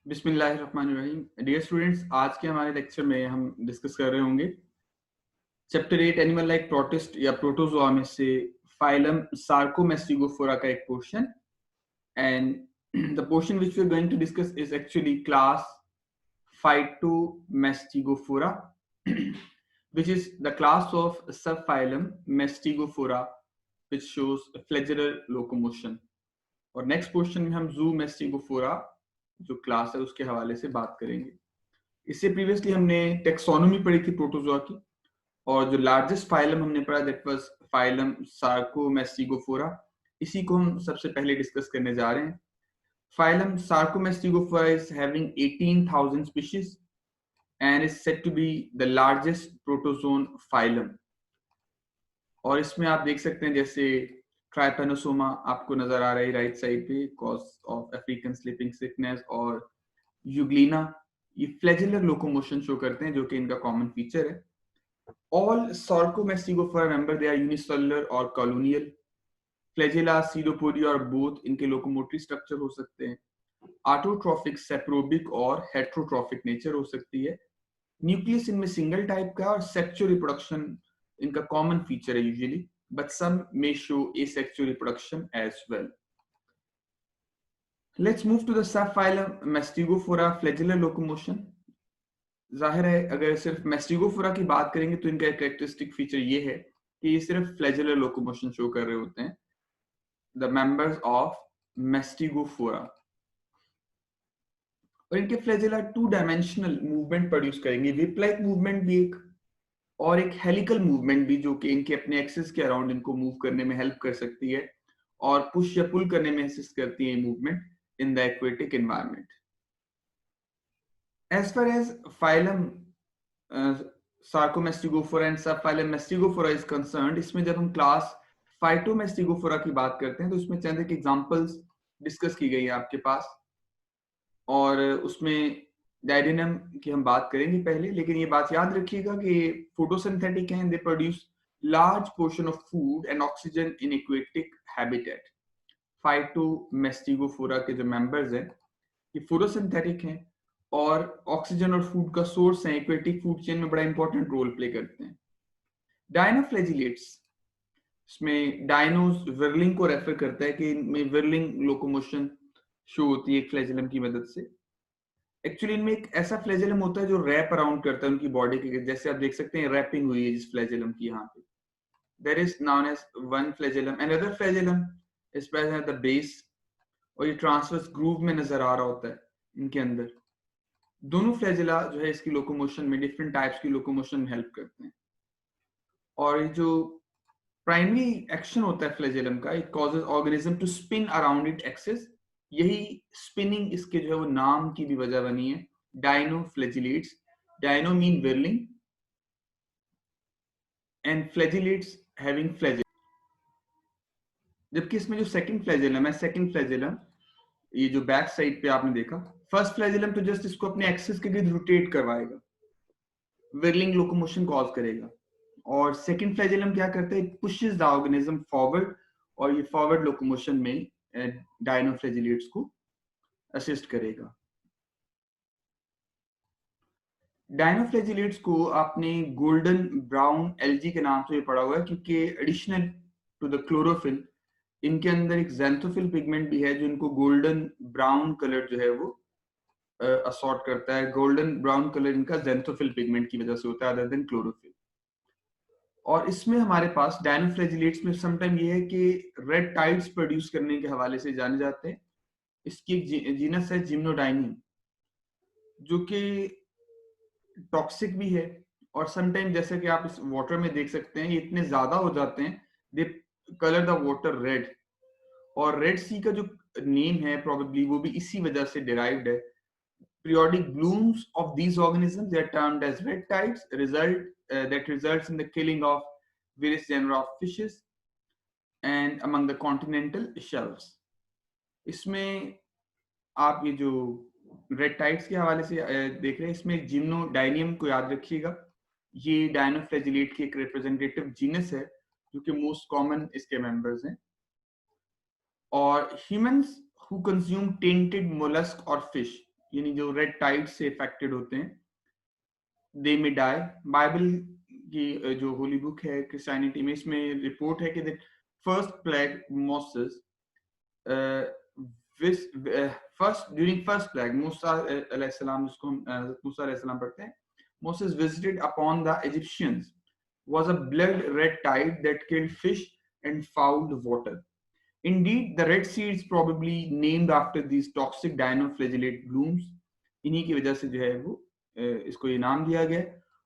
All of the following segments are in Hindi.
बिस्मिल्लाहिर्रहमानिर्रहीम। डियर स्टूडेंट्स, आज के हमारे लेक्चर में हम डिस्कस कर रहे होंगे चैप्टर 8 एनिमल लाइक प्रोटिस्ट या प्रोटोजोआ में से फाइलम सार्कोमेस्टिगोफोरा का एक portion, and the portion which we are going to discuss is actually class Phytomastigophora which is the class of subphylum Mastigophora which shows flagellar locomotion। और नेक्स्ट पोर्शन में हम जू मेस्टिगोफोरा जो क्लास है उसके हवाले से बात करेंगे। इससे प्रीवियसली हमने टेक्सोनोमी पढ़ी थी प्रोटोजोआ की, और जो लार्जेस्ट फाइलम हमने पढ़ा दैट वाज फाइलम सार्कोमेस्टिगोफोरा। इसी को हम सबसे पहले डिस्कस करने जा रहे हैं। Phylum Sarcomastigophora is having 18,000 species and is said to be the largest protozoan phylum। और इसमें आप देख सकते हैं जैसे ट्राइपेनोसोमा आपको नजर आ रहा है राइट साइड पे, cause of African sleeping sickness, और यूग्लिना ये फ्लैजेलर लोकोमोशन शो करते हैं जो कि इनका कॉमन फीचर है। All Sarcomastigophora member they are unicellular और कॉलोनियल। फ्लैजेला, सीडोपोडिया और बोथ इनके लोकोमोटरी स्ट्रक्चर हो सकते हैं। ऑटोट्रॉफिक, सेप्रोबिक और हेट्रोट्रॉफिक नेचर हो सकती है। न्यूक्लियस इनमें सिंगल टाइप का और सेक्सुअल रिप्रोडक्शन इनका कॉमन फीचर है usually, but some may show asexual reproduction as well. Let's move to the subphylum Mastigophora flagellar locomotion. जाहिर है अगर सिर्फ मेस्टिगोफोरा की बात करेंगे तो इनका एक कैरेक्टरिस्टिक फीचर ये है कि ये सिर्फ फ्लैजेलर लोकोमोशन शो कर रहे होते हैं, द मेंबर्स ऑफ मेस्टिगोफोरा। और इनके फ्लैजेला 2 डायमेंशनल मूवमेंट प्रोड्यूस करेंगे, विप लाइक मूवमेंट भी एक, और एक हेलिकल मूवमेंट भी, जो कि इनके अपने एक्सिस के अराउंड इनको मूव करने में हेल्प कर सकती है और पुश या पुल करने में असिस्ट करती है movement in the aquatic environment. As far as phylum Sarcomastigophora and subphylum Mastigophora is concerned, इसमें जब हम क्लास फाइटोमेस्टिगोफोरा की बात करते हैं तो इसमें चंद एक एग्जांपल्स डिस्कस की गई है आपके पास, और उसमें डायडिनम की हम बात करेंगे पहले। लेकिन ये बात याद रखिएगा कि फोटोसिंथेटिक हैं, they produce large portion of food and oxygen in aquatic habitat. Phytomastigophora के जो मेंबर्स हैं ये फोटोसिंथेटिक हैं और ऑक्सीजन और फूड का सोर्स हैं, एक्वेटिक फूड चेन में बड़ा इंपॉर्टेंट रोल प्ले करते हैं। डायनोफ्लैजिलेट्स, इसमें डायनोस विरलिंग को रेफर करता है कि इनमें विरलिंग लोकोमोशन शो होती है एक फ्लैजेलम की मदद से। एक्चुअली इनमें एक ऐसा फ्लैजेलम होता है जो रैप अराउंड करता है उनकी बॉडी के, जैसे आप देख सकते हैं रैपिंग हुई है जिस फ्लैजेलम की यहाँ पे। There is known as one flagellum, another flagellum is present at the base, और ये ट्रांसवर्स ग्रूव में नजर आ रहा होता है इनके अंदर। दोनों फ्लैजेला जो है इसकी लोकोमोशन में, डिफरेंट टाइप्स की लोकोमोशन में हेल्प करते हैं। और ये जो प्राइमरी एक्शन होता है फ्लैजेलम का, it causes organism to spin around it axis. यही स्पिनिंग इसके जो है वो नाम की भी वजह बनी है, dinoflagellates. Dino mean whirling and flagellates having flagella. जबकि इसमें जो सेकंड फ्लैजेलम है, सेकंड फ्लैजेलम ये जो बैक साइड पे आपने देखा, फर्स्ट फ्लैजेलम तो जस्ट इसको अपने एक्सिस के गिर्द रोटेट करवाएगा, विरलिंग लोकोमोशन कॉज करेगा। और सेकंड फ्लैजेलम क्या करता है, it pushes the organism forward, और ये फॉरवर्ड लोकोमोशन में डायनोफ्लैजिलेट्स को असिस्ट करेगा। डायनोफ्लैजिलेट्स को आपने गोल्डन ब्राउन एल्गी के नाम से भी पढ़ा हुआ है, क्योंकि एडिशनल टू द क्लोरोफिल इनके अंदर एक ज़ैंथोफिल पिगमेंट भी है जो इनको गोल्डन ब्राउन कलर जो है वो असॉर्ट करता है। गोल्डन ब्राउन कलर इनका ज़ैंथोफिल पिगमेंट की वजह से होता है अदर देन क्लोरोफिल। और इसमें हमारे पास डायनोफ्लैजिलेट्स में समटाइम ये है कि रेड टाइड्स प्रोड्यूस करने के हवाले से जाने जाते हैं। इसकी एक जीनस है जिम्नोडाइनियम, जो कि टॉक्सिक भी है, और समटाइम जैसे कि आप इस वाटर में देख सकते हैं ये इतने ज्यादा हो जाते हैं, दे कलर द वाटर रेड। और रेड सी का जो नेम है प्रोबेबली वो भी इसी वजह से डिराइव्ड है। periodic blooms of these organisms, they are termed as red tides, that results in the killing of various genera of fishes and among the continental shelves। इसमें आप ये जो रेड टाइड्स के हवाले से देख रहे हैं, इसमें जिम्नोडाइनियम को याद रखिएगा, ये डायनोफ्लैजिलेट की एक रिप्रेजेंटेटिव जीनस है जो कि मोस्ट कॉमन इसके मेंबर्स हैं। और humans who consume tainted mollusc और फिश, यानी जो रेड टाइड से इफेक्टेड होते हैं, दे में डाई। बाइबल की जो होली बुक है क्रिश्चियनिटी में, इसमें रिपोर्ट है कि the first plague Moses first during first plague Musa अलैहिस्सलाम, जिसको हम मूसा अलैहिस्सलाम पढ़ते हैं, Moses visited upon the Egyptians was a blood red tide that killed fish and fouled water. Indeed, the Red Sea is probably named after these toxic dinoflagellate blooms. इन्हीं की वजह से जो है वो इसको ये नाम दिया गया।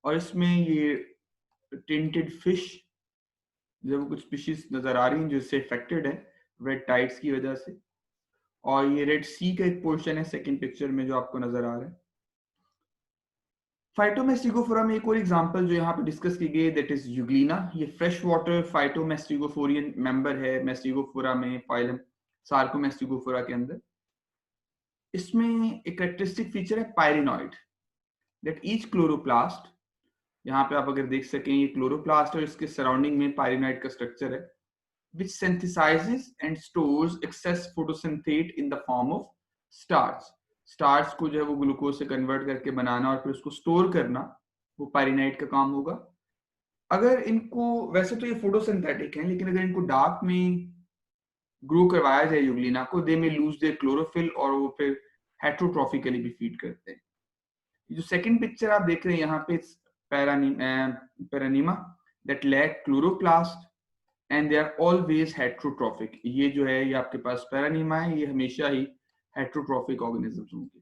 और इसमें ये टिंटेड फिश जो कुछ स्पीशीज नजर आ रही हैं जो इससे इफेक्टेड है रेड टाइड्स की वजह से। और ये रेड सी का एक पोर्शन है सेकंड पिक्चर में जो आपको नजर आ रहा है। फाइटोमेस्टिगोफोरा में एक और एग्जांपल जो यहाँ पे डिस्कस की गई दैट इज यूग्लिना। ये फ्रेश वाटर फाइटोमेस्टिगोफोरियन मेंबर है मेस्टिगोफोरा में, फाइलम सार्कोमेस्टिगोफोरा के अंदर। इसमें एक कैरेक्टरिस्टिक फीचर है पायरिनॉइड, दैट ईच क्लोरोप्लास्ट, यहाँ पे आप अगर देख सकें ये क्लोरोप्लास्ट और इसके सराउंडिंग में पायरिनॉइड का स्ट्रक्चर है, which synthesizes and stores excess photosynthate in the form of starch. Starch को जो है वो ग्लूकोज से कन्वर्ट करके बनाना और फिर उसको स्टोर करना, वो पायरिनाइड का काम होगा। अगर इनको, वैसे तो ये फोटोसिंथेटिक हैं, लेकिन अगर इनको डार्क में ग्रो करवाया जाए यूग्लिना को, दे में लूज देयर क्लोरोफिल और वो फिर हेट्रोट्रॉफिकली भी फीड करते हैं। जो सेकंड पिक्चर आप देख रहे हैं यहाँ पे, Paranema that lack chloroplast and they are always heterotrophic. ये जो है ये आपके पास पैरानीमा है, ये हमेशा ही हेट्रोट्रॉफिक ऑर्गेनिजम्स होंगे,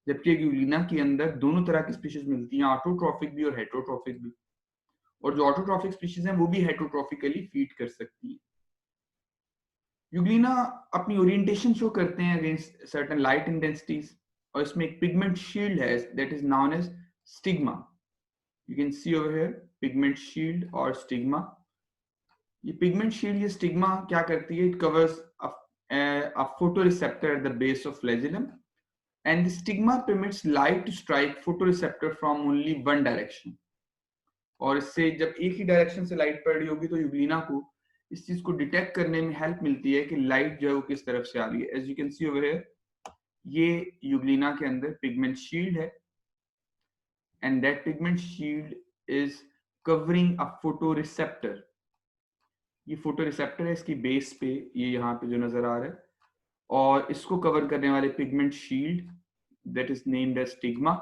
जबकि यूग्लिना के अंदर दोनों तरह की स्पीशीज मिलती हैं, ऑटोट्रॉफिक भी और हेट्रोट्रॉफिक भी। और जो ऑटोट्रॉफिक स्पीशीज हैं वो भी हेट्रोट्रॉफिकली फीड कर सकती हैं। यूग्लिना अपनी ओरिएंटेशन शो करते हैं अगेंस्ट सर्टेन लाइट इंटेंसिटीज, और इसमें एक पिगमेंट शील्ड है that is known as stigma. You can see over here pigment shield और स्टिग्मा। ये पिगमेंट शील्ड, ये स्टिग्मा क्या करती है, it covers a photoreceptor at the base of flagellum, and the stigma permits light to strike photoreceptor from only one direction. और इससे जब एक ही डायरेक्शन से लाइट पड़ रही होगी तो यूग्लिना को इस चीज को डिटेक्ट करने में हेल्प मिलती है कि लाइट जो है वो किस तरफ से आ रही है। As you can see over here, ये यूग्लिना के अंदर पिगमेंट शील्ड है, and that pigment shield is covering a photoreceptor. ये फोटो रिसेप्टर है, इसकी बेस पे ये यहाँ पे जो नजर आ रहा है, और इसको कवर करने वाले pigment shield that is named as stigma,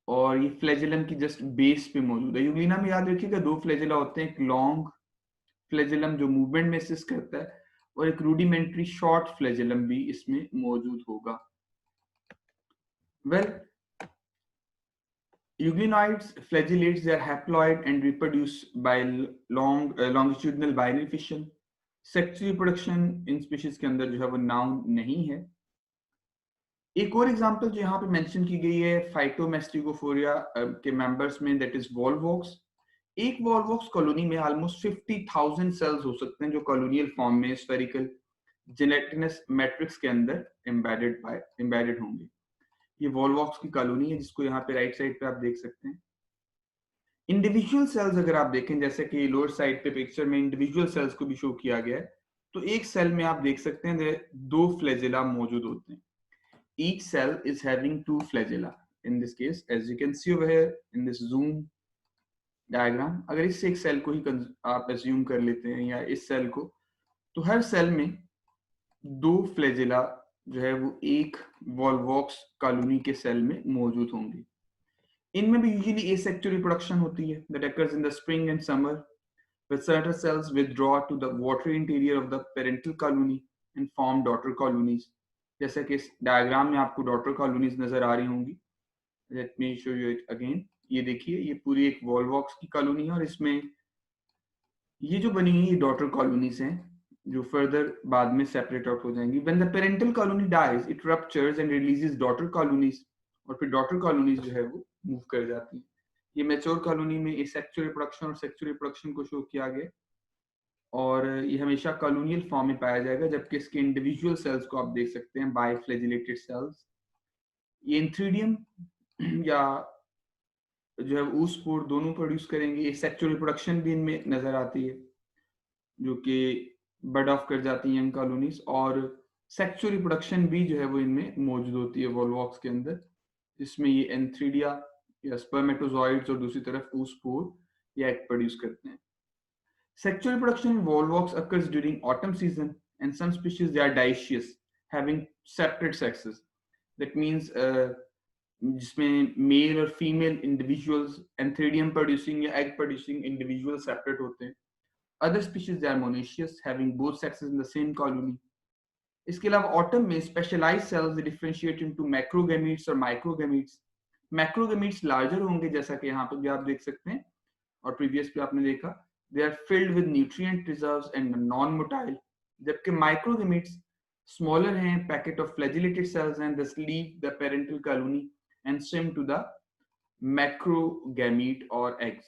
और ये फ्लैजेलम की जस्ट बेस पे मौजूद है। यूग्लिना में याद रखिएगा दो फ्लैजेला होते हैं, एक लॉन्ग फ्लैजेलम जो मूवमेंट में असिस्ट करता है, और एक रूडिमेंट्री शॉर्ट फ्लैजेलम भी इसमें मौजूद होगा। Well, Euglenoids, flagellates, they are haploid and reproduce by longitudinal binary fission. Sexual reproduction in species के अंदर जो है वो नाउन नहीं है। एक और एग्जांपल जो यहाँ पे मेंशन की गई है फाइटोमेस्टिगोफोरिया के मेंबर्स में, दैट इज वॉलवॉक्स। एक वॉलवॉक्स कॉलोनी में ऑलमोस्ट 50,000 सेल्स हो सकते हैं जो कॉलोनियल फॉर्म में स्फेरिकल जेलेटिनस मैट्रिक्स के अंदर एम्बेडेड होंगे। ये वॉलवॉक्स की कॉलोनी है जिसको यहाँ पे राइट साइड पे आप देख सकते हैं। इंडिविजुअल सेल्स अगर आप देखें, जैसे कि लोअर साइड पे पिक्चर में इंडिविजुअल सेल्स को भी शो किया गया है, तो एक सेल में आप देख सकते हैं दो फ्लैजेला मौजूद होते हैं। Each cell is having two flagella. In this case, as you can see over here in this zoom diagram, अगर इस एक सेल को ही आप assume कर लेते हैं या इस सेल को, तो हर सेल में दो फ्लैजेला जो है वो एक वॉलवॉक्स कॉलोनी के सेल में मौजूद होंगे। इनमें भी यूजुअली एसेक्सुअल रिप्रोडक्शन होती है that occurs in the spring and summer, where certain cells withdraw to the watery interior of the parental colony and form daughter colonies. जैसे कि इस डायग्राम में आपको डॉटर कॉलोनीज नजर आ रही होंगी। Let me show you it again. ये देखिए, ये पूरी एक वॉलवॉक्स की कॉलोनी है, और इसमें ये जो बनी हुई डॉटर कॉलोनीज हैं जो फर्दर बाद में सेपरेट आउट हो जाएंगी। When the parental colony dies it ruptures and releases daughter colonies, और फिर डॉटर कॉलोनीज जो है वो मूव कर जाती हैं। ये मैच्योर कॉलोनी में एसेक्सुअल रिप्रोडक्शन और सेक्सुअल रिप्रोडक्शन को शो किया गया, और ये हमेशा कॉलोनियल फॉर्म में पाया जाएगा, जबकि इसके इंडिविजुअल सेल्स को आप देख सकते हैं बाइफ्लैजिलेटेड सेल्स। ये इंथ्रीडियम या जो है oospore दोनों प्रोड्यूस करेंगे। सेक्सुअल रिप्रोडक्शन भी इनमें नजर आती है जो कि बर्ड ऑफ कर जाती हैं कॉलोनीज, और सेक्सुअल रिप्रोडक्शन भी जो है वो इनमें मौजूद होती है वॉल्वॉक्स के अंदर, जिसमें ये एंथ्रीडिया या स्पर्मेटोजॉइड्स और दूसरी तरफ oospore या एग प्रोड्यूस करते हैं. Sexual reproduction in volvox occurs during autumn season, and some species they are dioecious, having separate sexes. That means जिसमें मेल और फीमेल इंडिविजुअल्स एंथ्रेडियम प्रोड्यूसिंग या एग प्रोड्यूसिंग इंडिविजुअल सेपरेट होते हैं. Other species they are monoecious having both sexes in the same colony. इसके अलावा ऑटम में specialised cells differentiate into macrogametes और माइक्रोगैमीट्स. मैक्रोगैमीट्स लार्जर होंगे जैसा कि यहाँ पे भी आप देख सकते हैं और प्रीवियस भी आपने देखा. They are filled with nutrient reserves and non-motile. जबकि microgametes smaller हैं, packet of flagellated cells and thus leave the parental colony and swim to the macrogamete or eggs.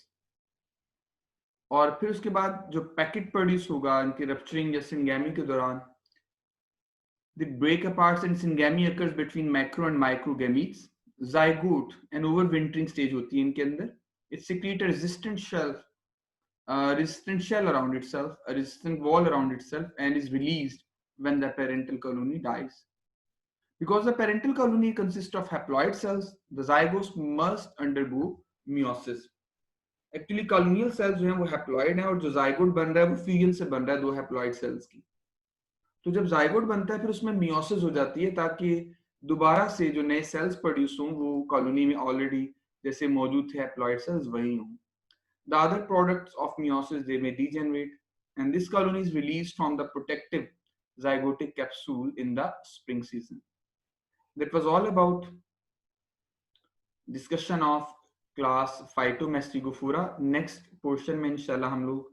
और फिर उसके बाद जो पैकेट प्रोड्यूस होगा इनके रप्चरिंग या सिंगैमी के दौरान, the break apart and syngamy occurs between macro and microgametes. Zygote and overwintering stage होती है इनके अंदर. It secretes a resistant shell around itself, a resistant wall around itself, and is released when the parental colony dies. Because the parental colony consists of haploid cells, the zygotes must undergo meiosis. Actually, colonial cells जो हैं वो haploid हैं और जो zygote बन रहा है वो fusion से बन रहा है दो haploid cells की. तो जब zygote बनता है फिर उसमें meiosis हो जाती है ताकि दोबारा से जो नए cells produce हों वो colony में already जैसे मौजूद थे haploid cells वही हों. The other products of meiosis they may degenerate, and this colony is released from the protective zygotic capsule in the spring season. That was all about discussion of class Phytomestigophora. Next portion में इंशाल्लाह हम लोग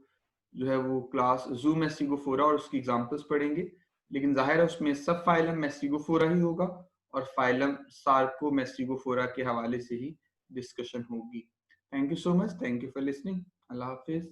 जो है वो class Zoomastigophora और उसकी examples पढ़ेंगे. लेकिन जाहिर है उसमें सब phylum Mastigophora ही होगा और phylum Sarcomastigophora के हवाले से ही discussion होगी. Thank you so much. Thank you for listening. Allah Hafiz.